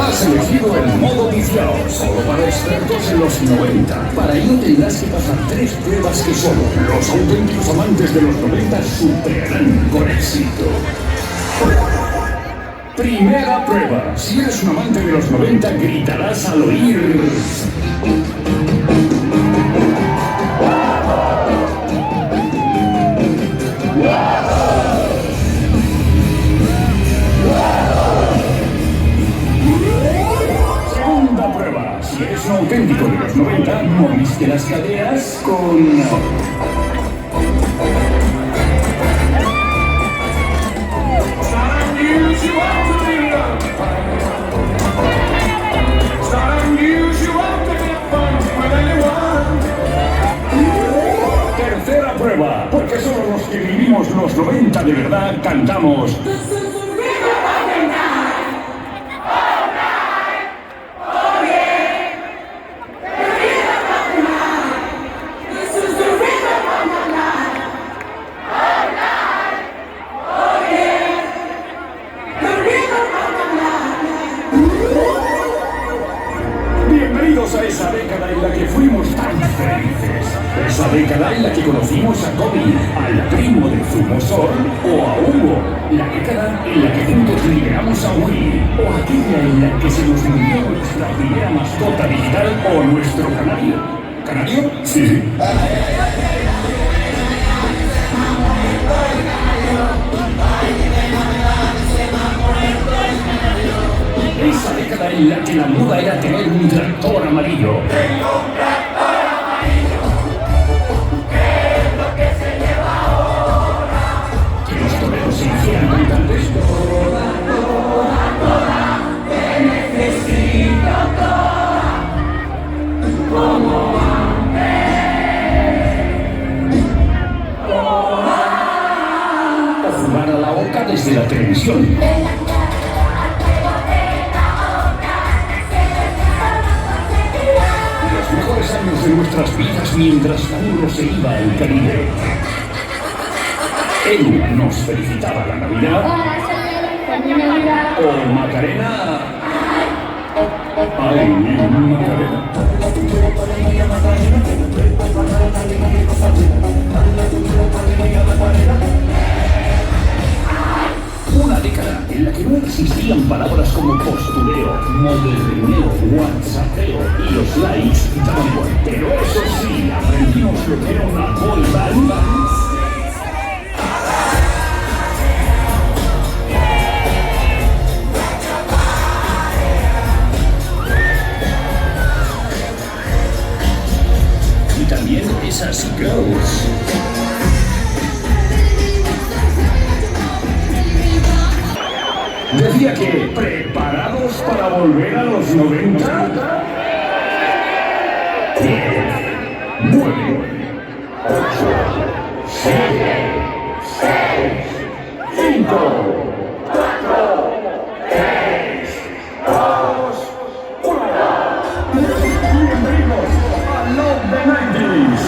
Has elegido el modo viciado, solo para expertos en los 90. Para ello tendrás que pasar 3 pruebas que solo los auténticos amantes de los 90 superarán con éxito. Primera prueba. Si eres un amante de los 90, gritarás al oír... Segunda prueba. Si eres un auténtico de los 90, moviste las caderas con... Tercera prueba, porque solo los que vivimos los 90 de verdad cantamos. Bienvenidos a esa década en la que fuimos tan felices. Esa década en la que conocimos a Kobe, al primo de Zumosol o a Hugo. La década en la que juntos liberamos a Willy. O aquella en la que se nos murió nuestra primera mascota digital o nuestro canario. ¿Canario? Sí. Esa década en la que la moda era tener un tractor amarillo. Tengo un tractor amarillo. ¿Qué es lo que se lleva ahora? Que los toreros se hicieran cantantes. Toda, te necesito toda. Como antes. O jugar a la oca desde la televisión. Años de nuestras vidas mientras Tauro se iba al Caribe. Elu nos felicitaba la Navidad. Feliz Navidad. O Macarena. Ay, Macarena. Una década en la que no existían palabras como postureo, moderneo, whatsappeo y los likes daban igual. Pero eso sí, aprendimos lo que era una boy band. Y también esas girls. Decía que, ¿preparados para volver a los 90? 10, 9, 8, 7, 6, 5, 4, 3, 2, 1. Bienvenidos a Love the 90s.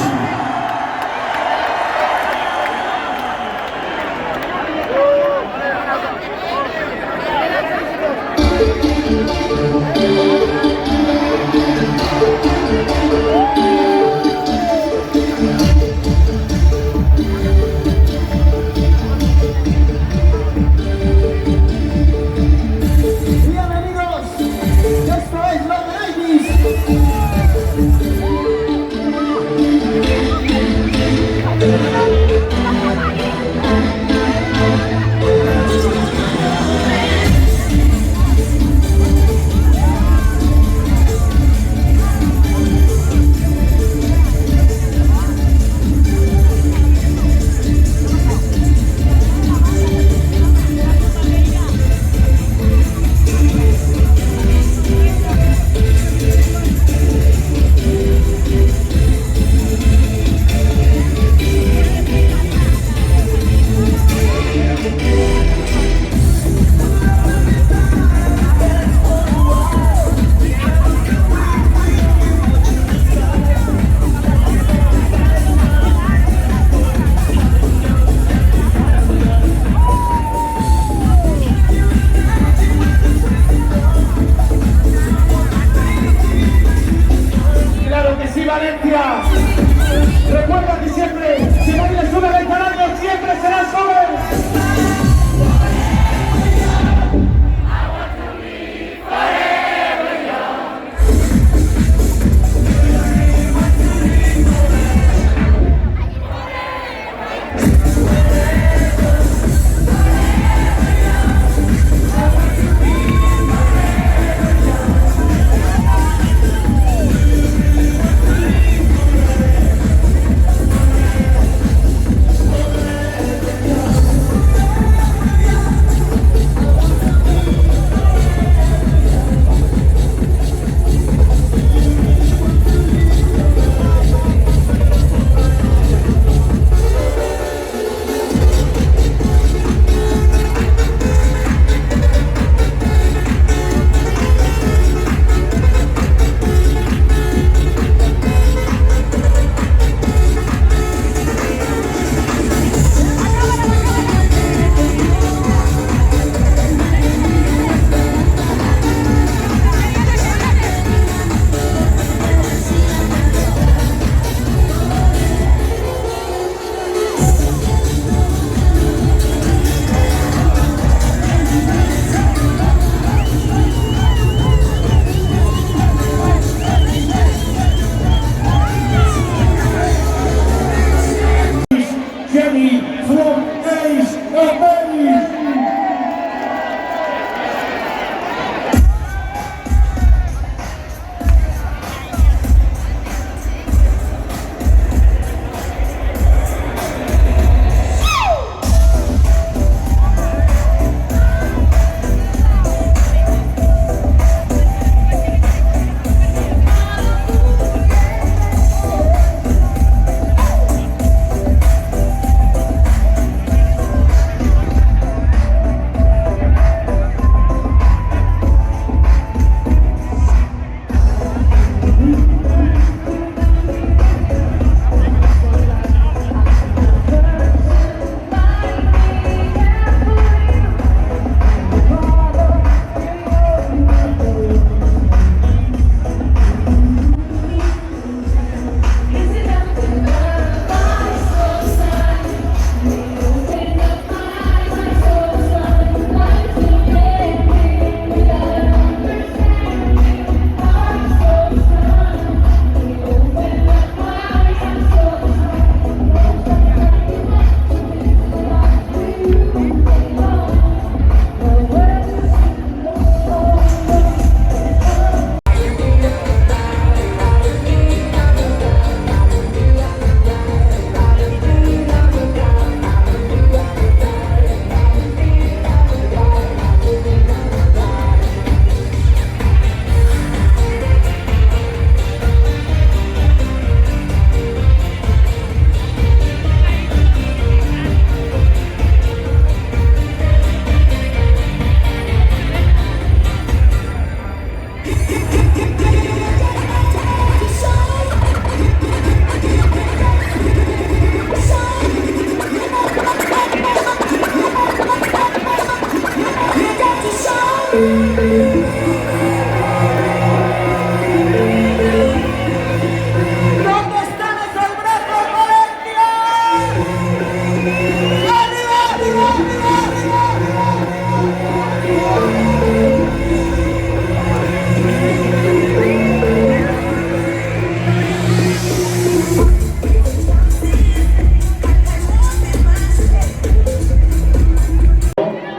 ¿Dónde están esos brazos, Valencia? ¡Arriba, arriba, arriba, arriba,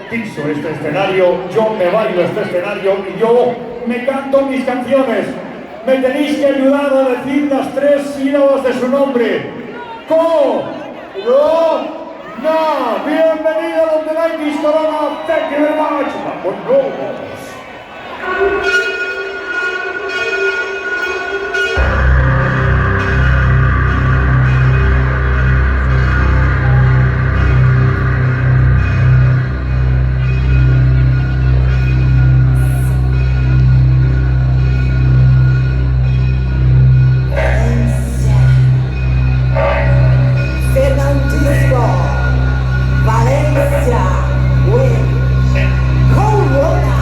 Piso este escenario, yo me bailo este escenario y yo me canto mis canciones. Me tenéis que ayudar a decir las 3 sílabas de su nombre. Na. Bienvenido a donde no hay Corona. Thank you very much. ¡Vámonos! Fernandisco, Valencia, win. Corona.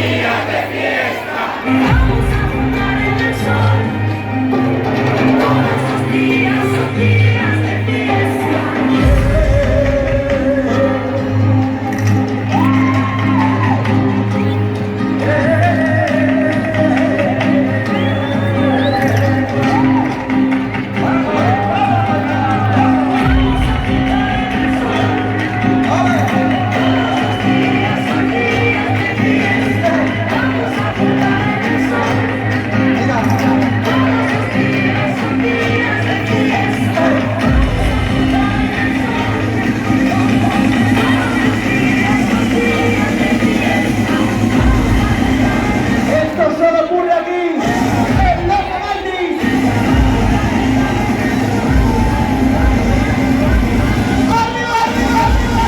días de fiesta. Vamos a jugar en el sol. Todos los días son días de fiesta. Esto solo ocurre aquí, en Loco Valdis. ¡Arriba, arriba, arriba,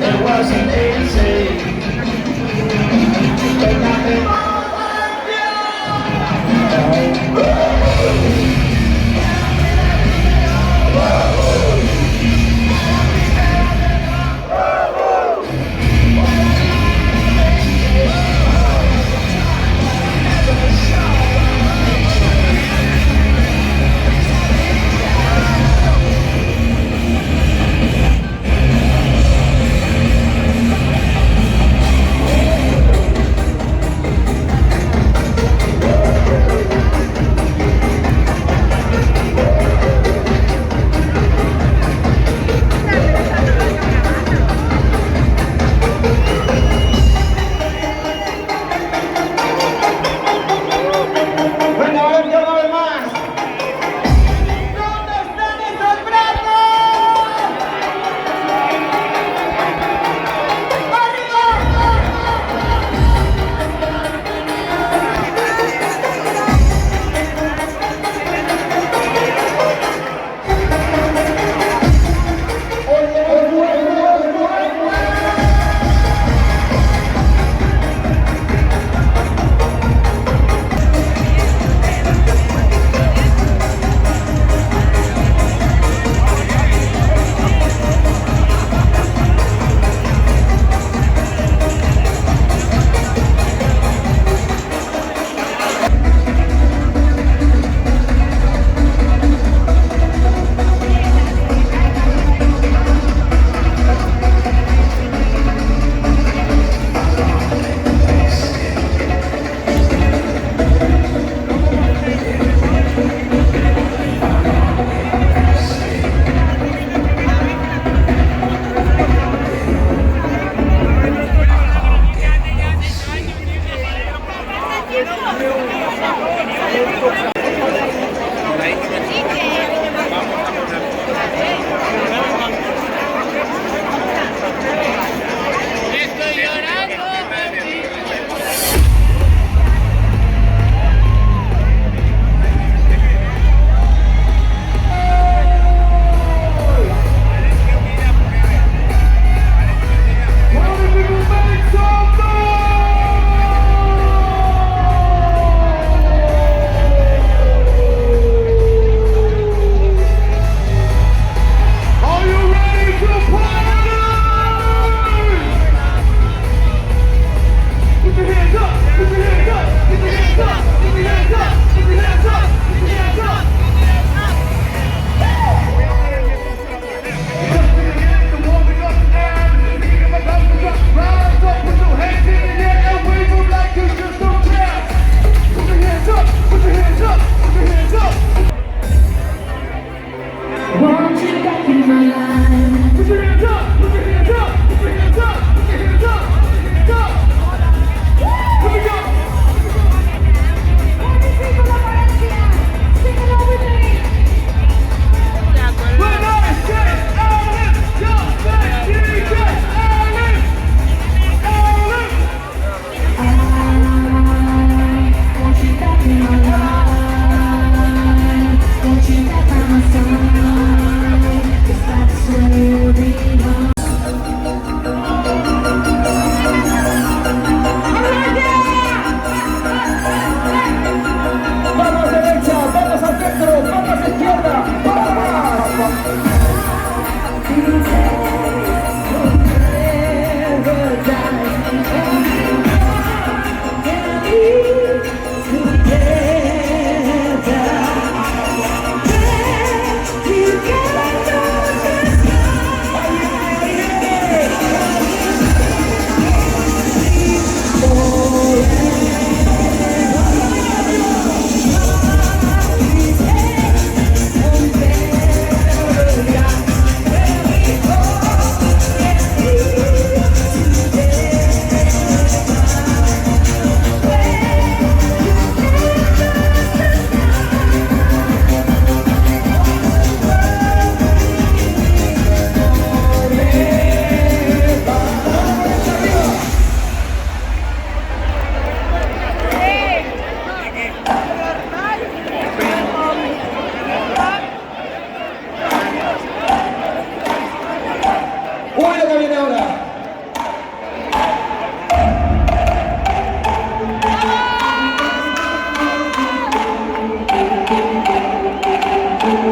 It wasn't easy, but nothing. Venga, a ver, ya una vez más. ¿Dónde están esos brazos? ¡Arriba!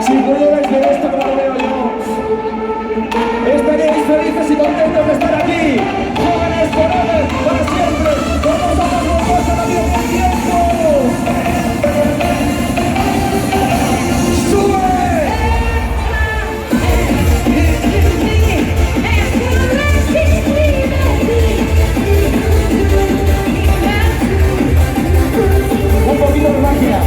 Si pudierais ver esto como lo veo yo, estaríais felices y contentos de estar aquí, jóvenes forever, para siempre, con nosotros nos pasa la vida del tiempo. ¡Sube! Un poquito de máquina.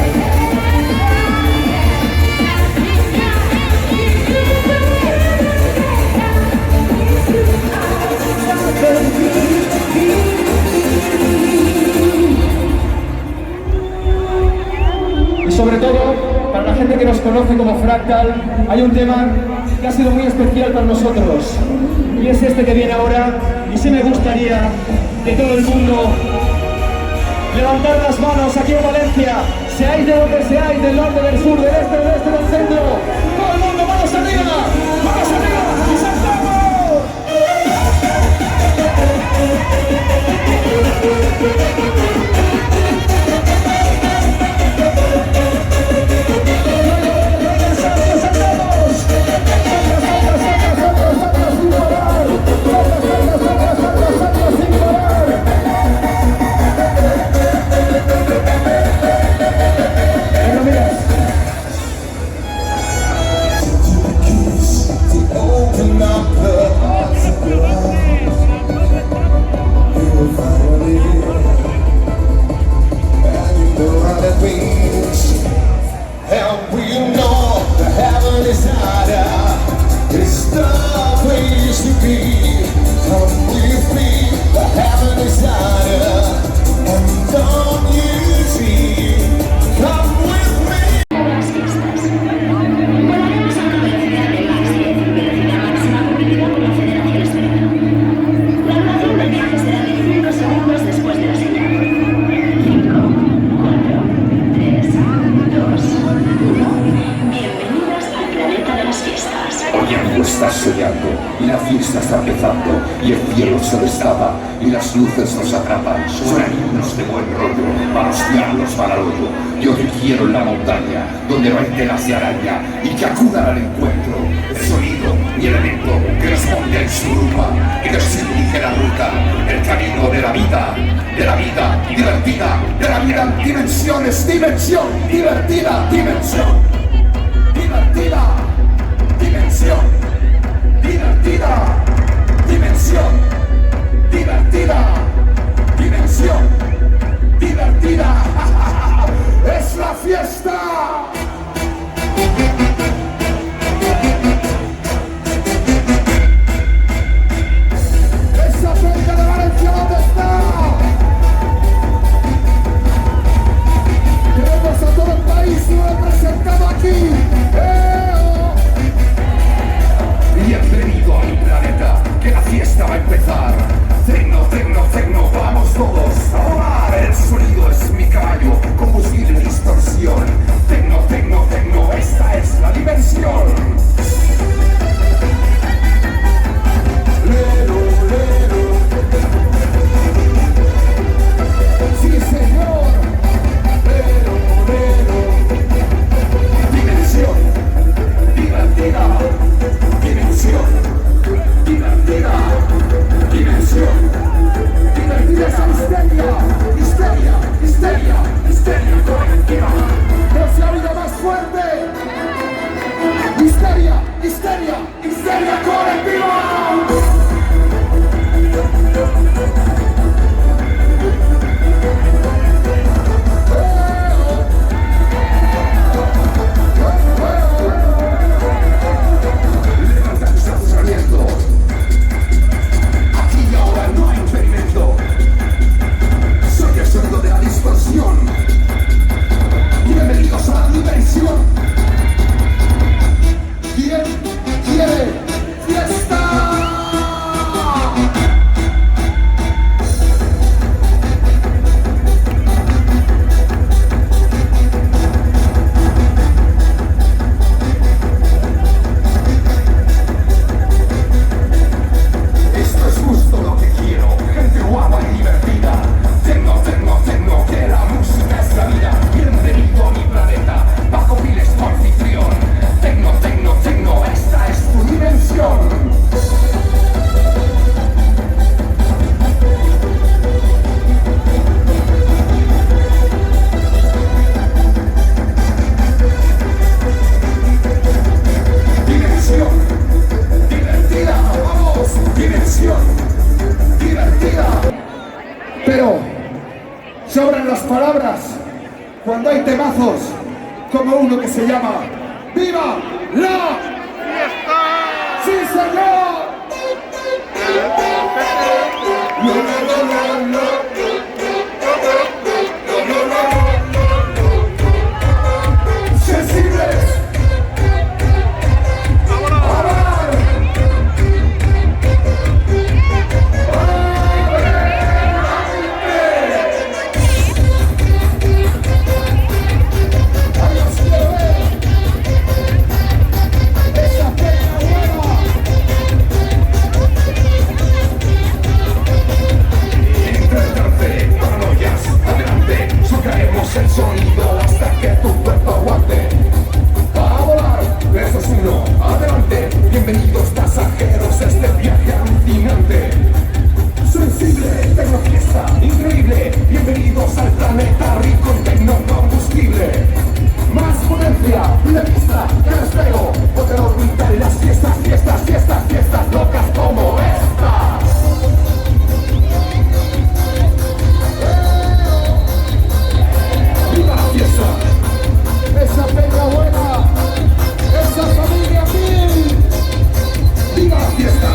Y sobre todo, para la gente que nos conoce como Fractal, hay un tema que ha sido muy especial para nosotros. Y es este que viene ahora. Y sí me gustaría que todo el mundo levantar las manos aquí en Valencia, seáis de donde seáis, del norte, del sur, del este, del oeste, del centro. Todo el mundo, manos arriba, y saltamos. Estás soñando y la fiesta está empezando y el cielo se destapa y las luces nos atrapan. Suenan himnos de buen rollo, para los diablos para el hoyo. Yo te quiero en la montaña, donde no hay telas de araña y que acudan al encuentro. El sonido y elemento que responde en su rupa, que nos indique la ruta, el camino de la vida divertida, de la vida en dimensiones, dimensión divertida, dimensión divertida, dimensión. Divertida, dimensión, divertida, dimensión, divertida. ¡Es la fiesta! ¡Esa cerca de Valencia dónde está! Queremos a todo el país representado aquí. Bienvenido a mi planeta, que la fiesta va a empezar. Tecno, tecno, tecno, vamos todos. ¡Ahora! sobran las palabras cuando hay temazos como uno que se llama ¡Viva la Fiesta! ¡Sí, señor! No, no, no, no, no. El sonido hasta que tu cuerpo aguante. A volar, eso es uno, adelante. Bienvenidos pasajeros a este viaje alucinante. Sensible, tecnofiesta, increíble. Bienvenidos al planeta rico en tecnocombustible. Más potencia, de pista, que despego. Poder orbitar en las fiestas, fiestas, fiestas, fiestas locas como esta. Esa peña buena, esa familia mil. ¡Viva la fiesta!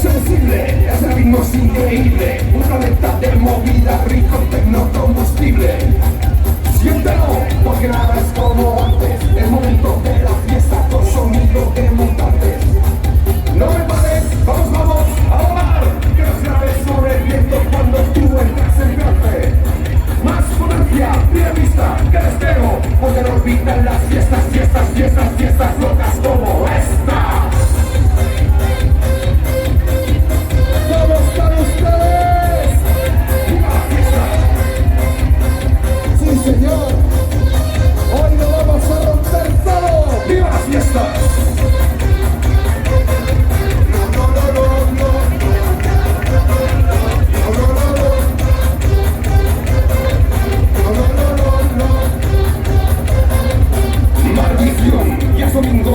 Sensible, ese ritmo es increíble. Un planeta de movida rico en tecnocombustible. Siéntelo, porque nada es como antes. El momento de la fiesta con sonido de mutantes. No me pares, vamos, vamos, a volar. Que las naves sobre el viento cuando tú entras en viaje. Más potencia, de vista, que despego. Poder orbitar las fiestas, fiestas, fiestas, fiestas locas como esta. ¿Cómo están ustedes? ¡Viva la fiesta! Sí, señor. Hoy lo vamos a romper todo. ¡Viva la fiesta! No, no, no, no, no, no, no, no, no, no, no. Maldición, ya es domingo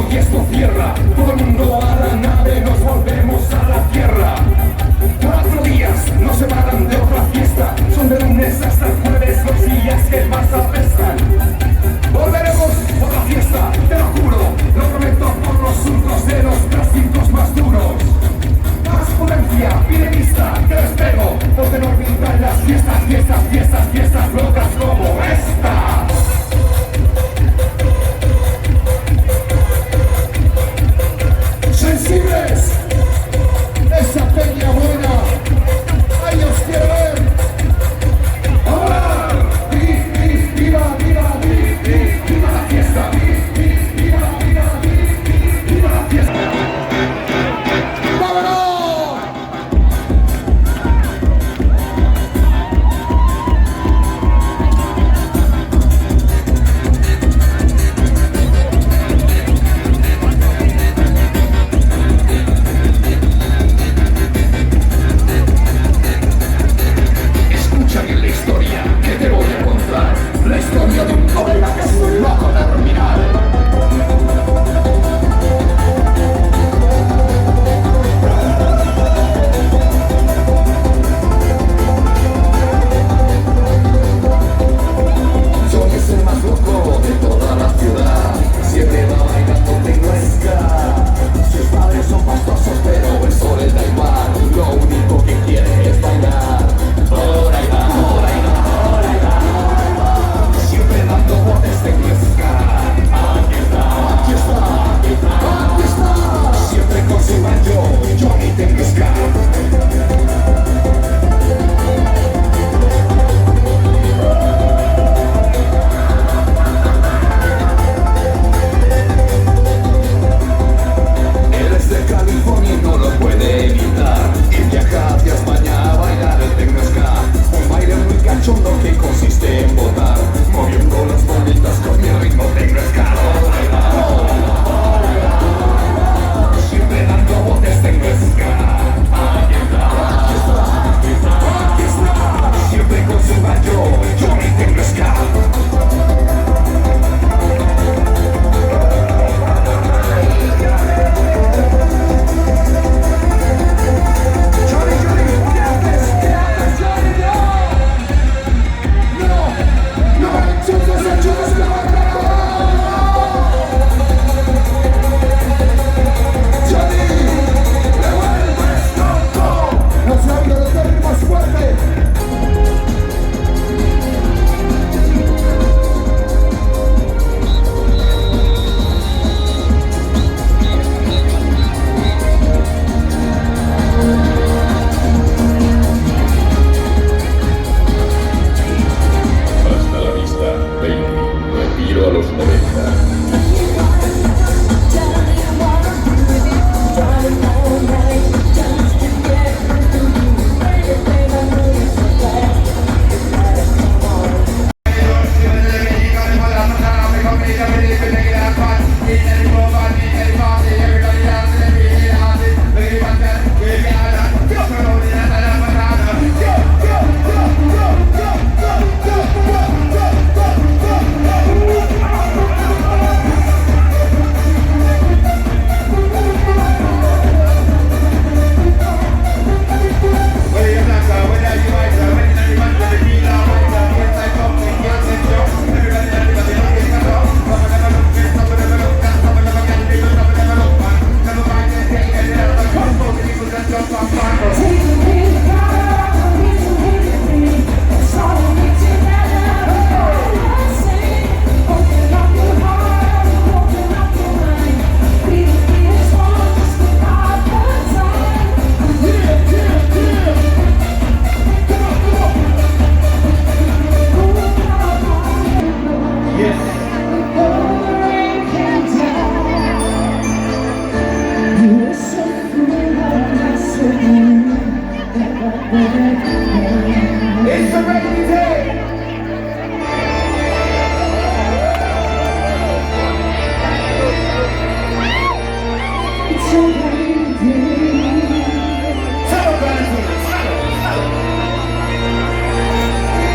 It's a rainy day. It's a rainy day.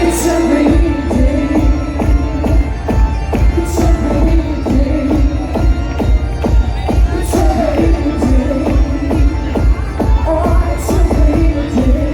It's a rainy day. It's a rainy day. It's a rainy day. Oh, it's a rainy day.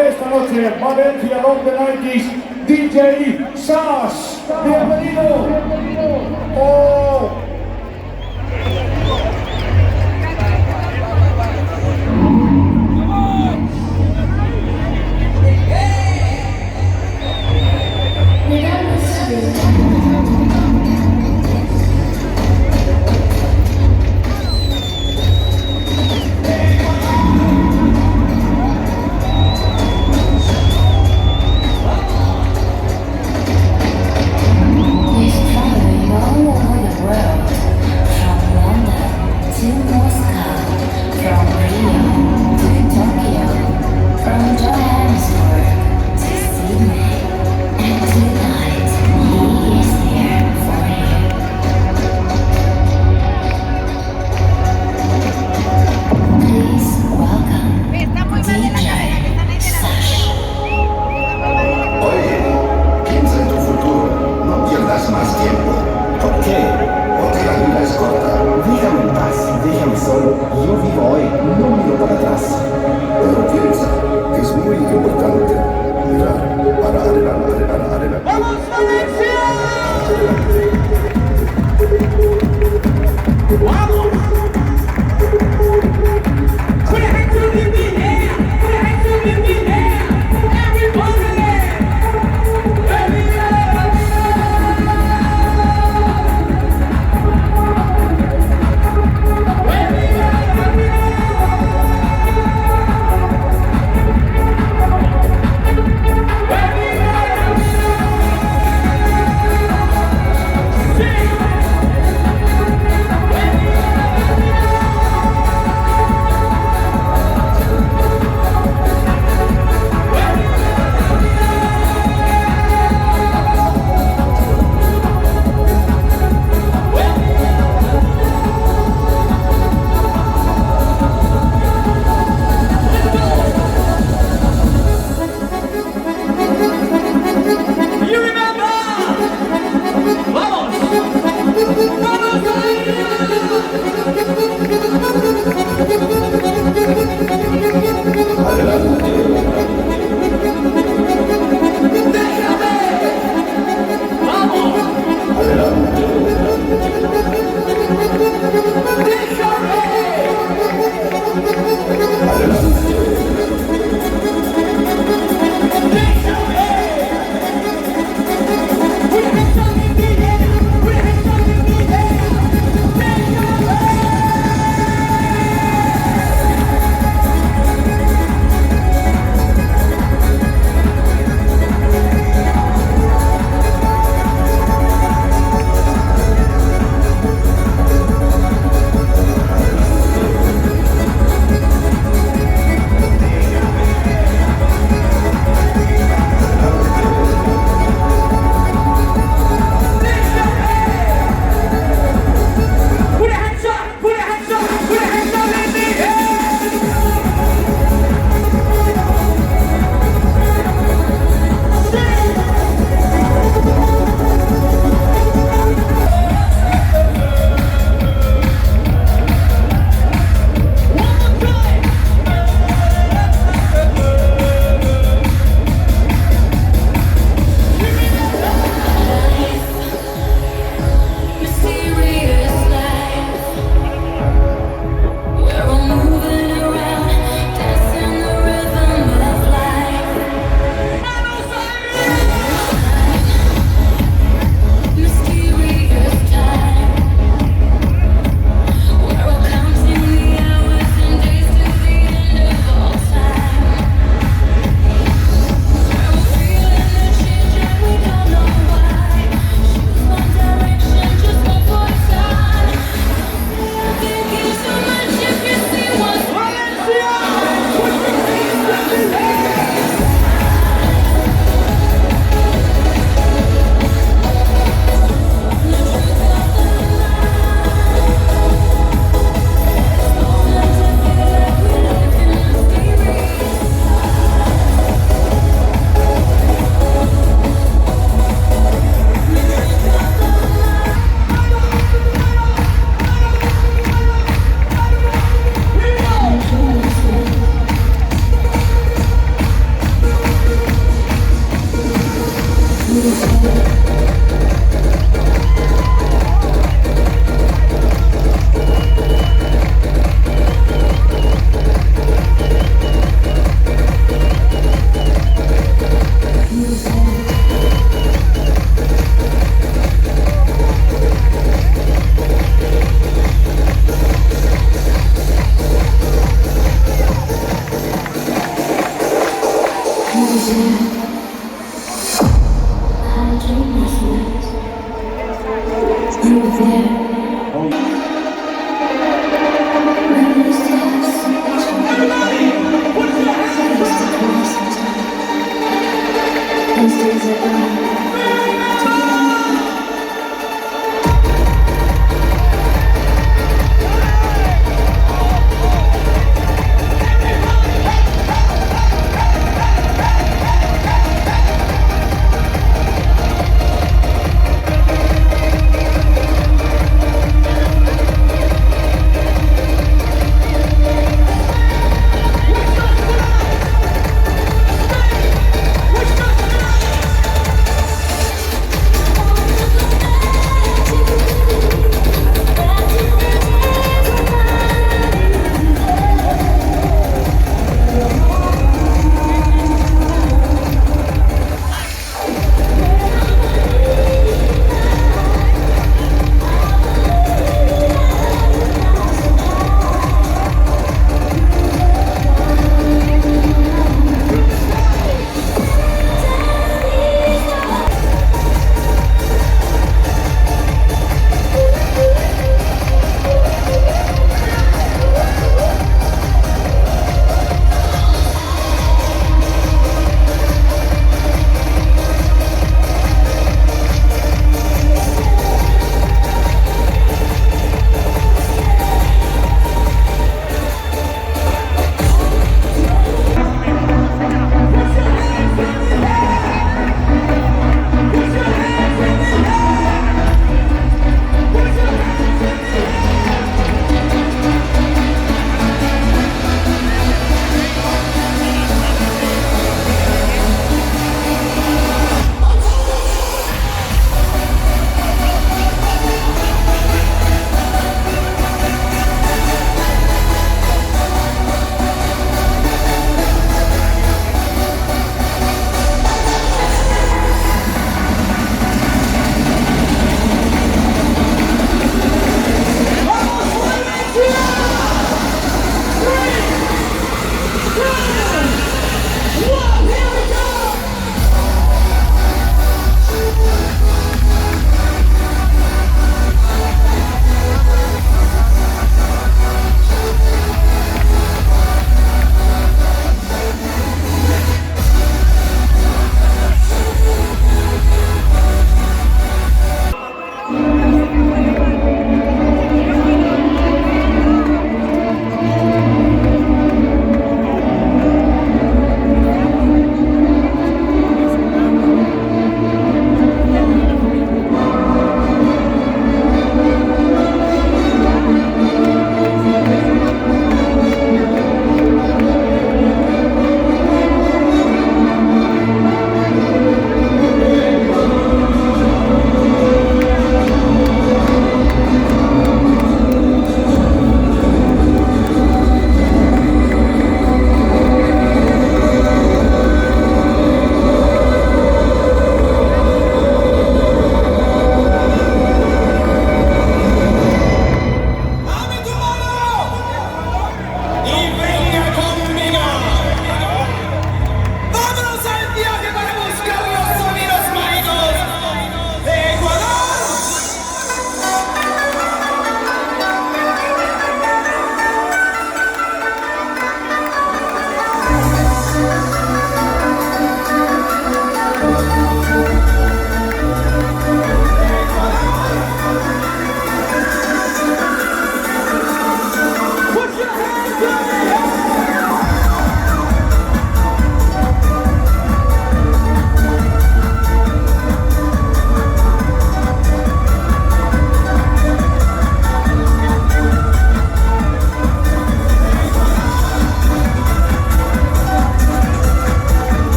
Esta noche, Valencia Rock the 90s, DJ Sass. Bienvenido. Oh. He's traveling all over the world.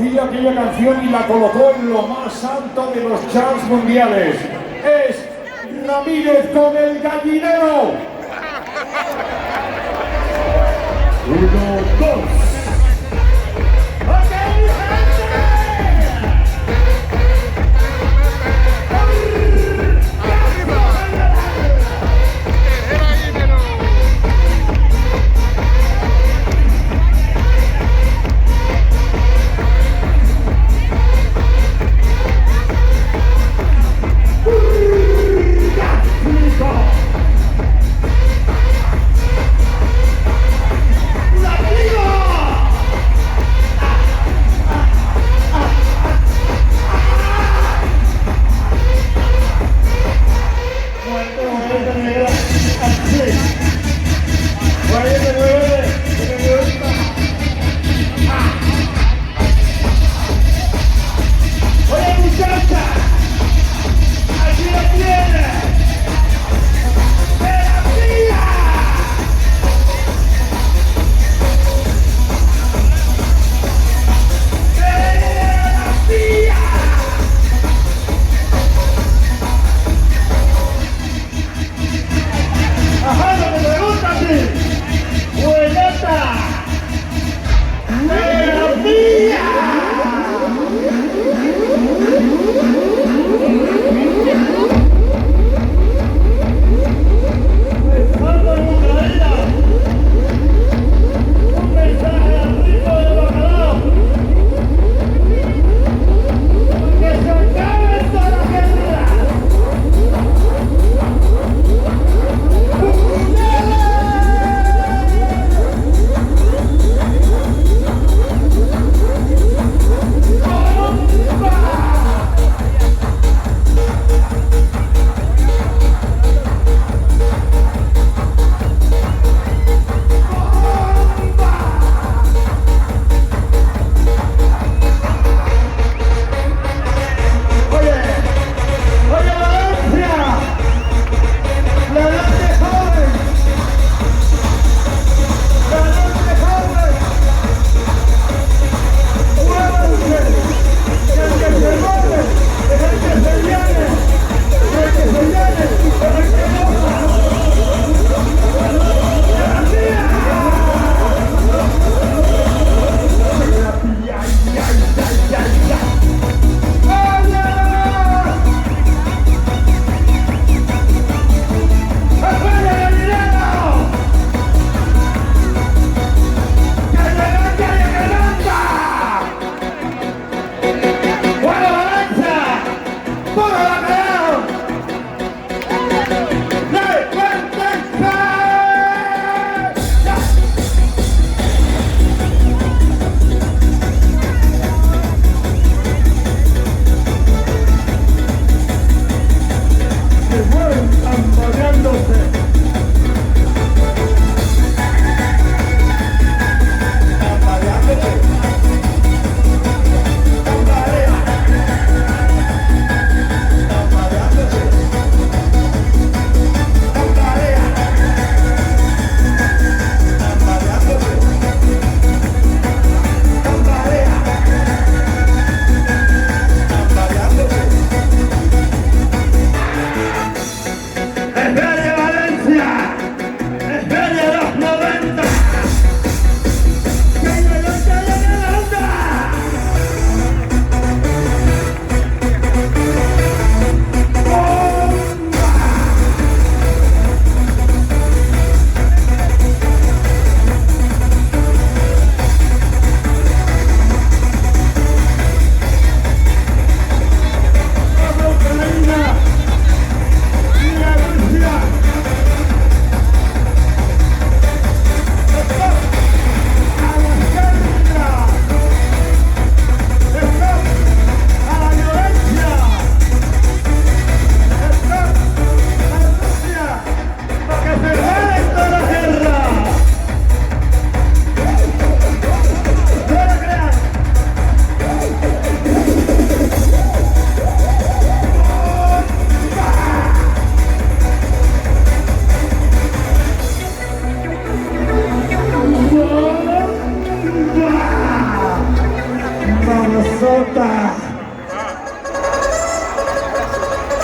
conocí aquella canción y la colocó en lo más alto de los charts mundiales. Es Ramírez con El Gallinero. 1, 2.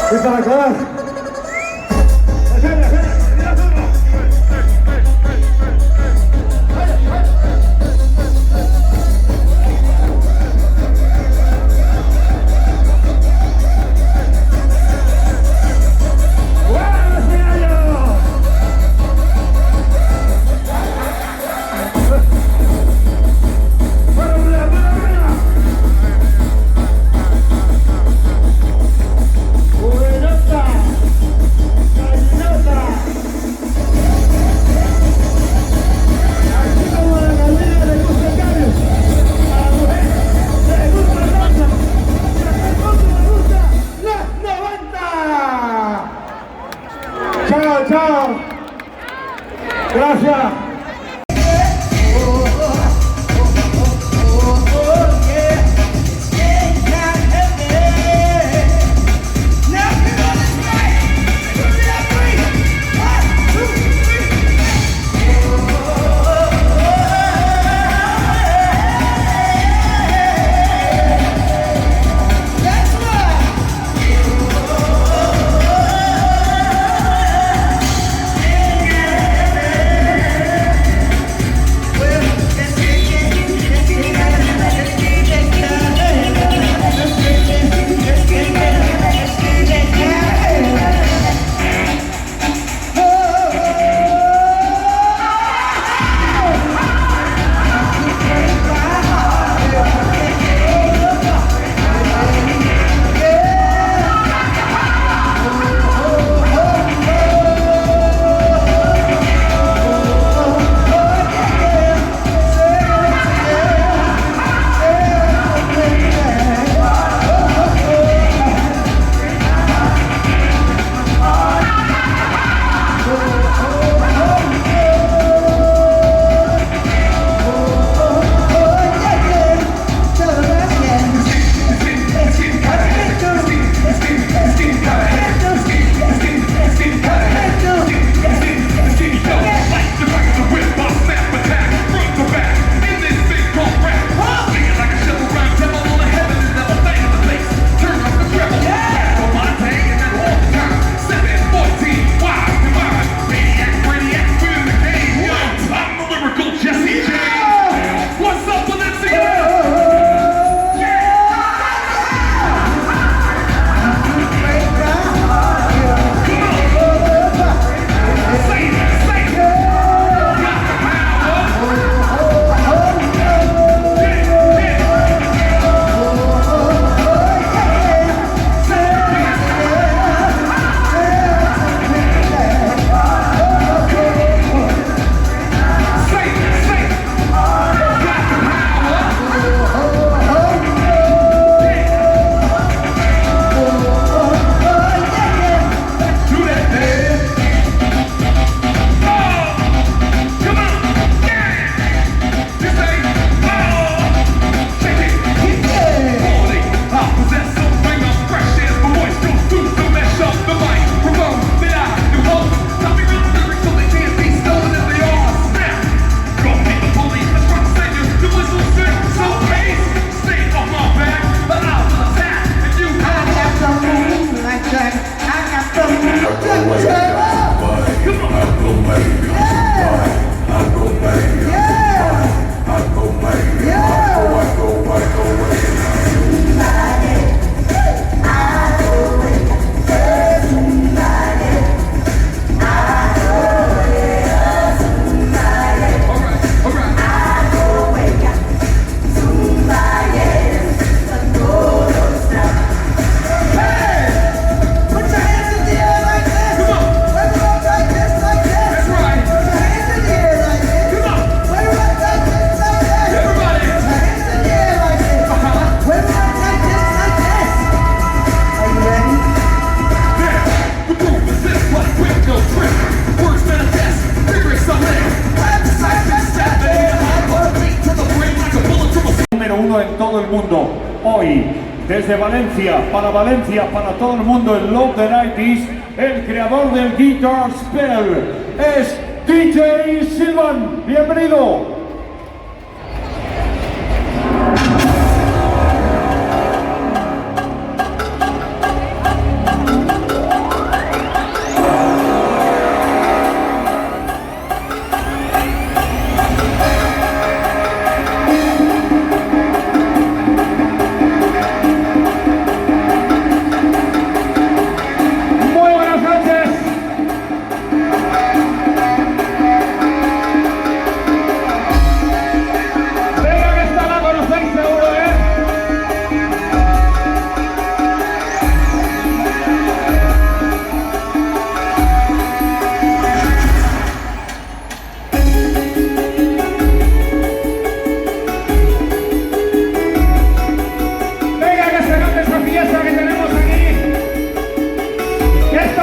Y para acabar, chao. Gracias. En todo el mundo. Hoy, desde Valencia, para todo el mundo, en Love the 90s, el creador del Guitar Spell es DJ Silvan. Bienvenido.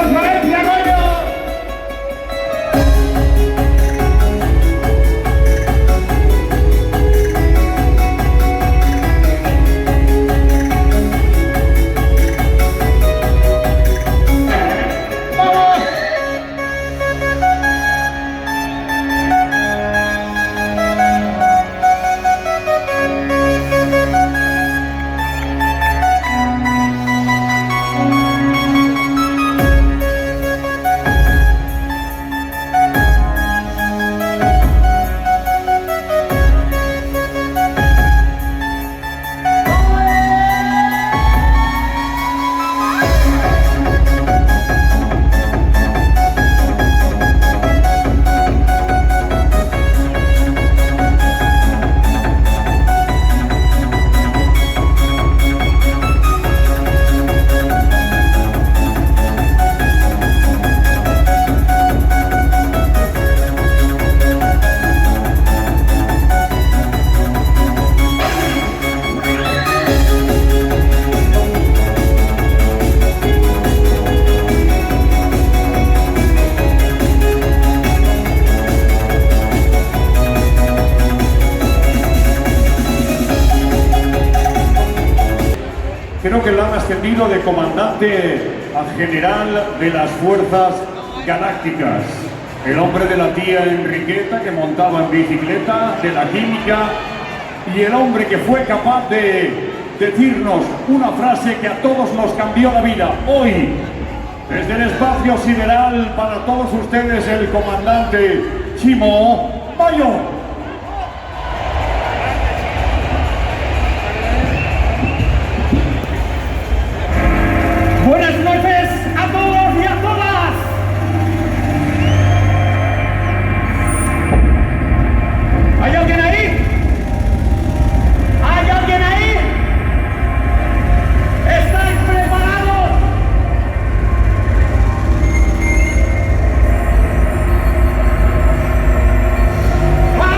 ¡Vamos, Valencia, coño! Creo que la han ascendido de comandante a general de las fuerzas galácticas. El hombre de la tía Enriqueta que montaba en bicicleta, de la química, y el hombre que fue capaz de decirnos una frase que a todos nos cambió la vida. Hoy, desde el espacio sideral, para todos ustedes, el comandante Chimo Bayo. Buenas noches a todos y a todas. ¿Hay alguien ahí? ¿Hay alguien ahí? ¿Estáis preparados? ¡Vamos!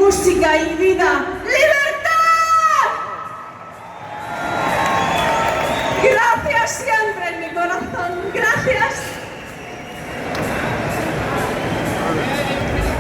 música y vida.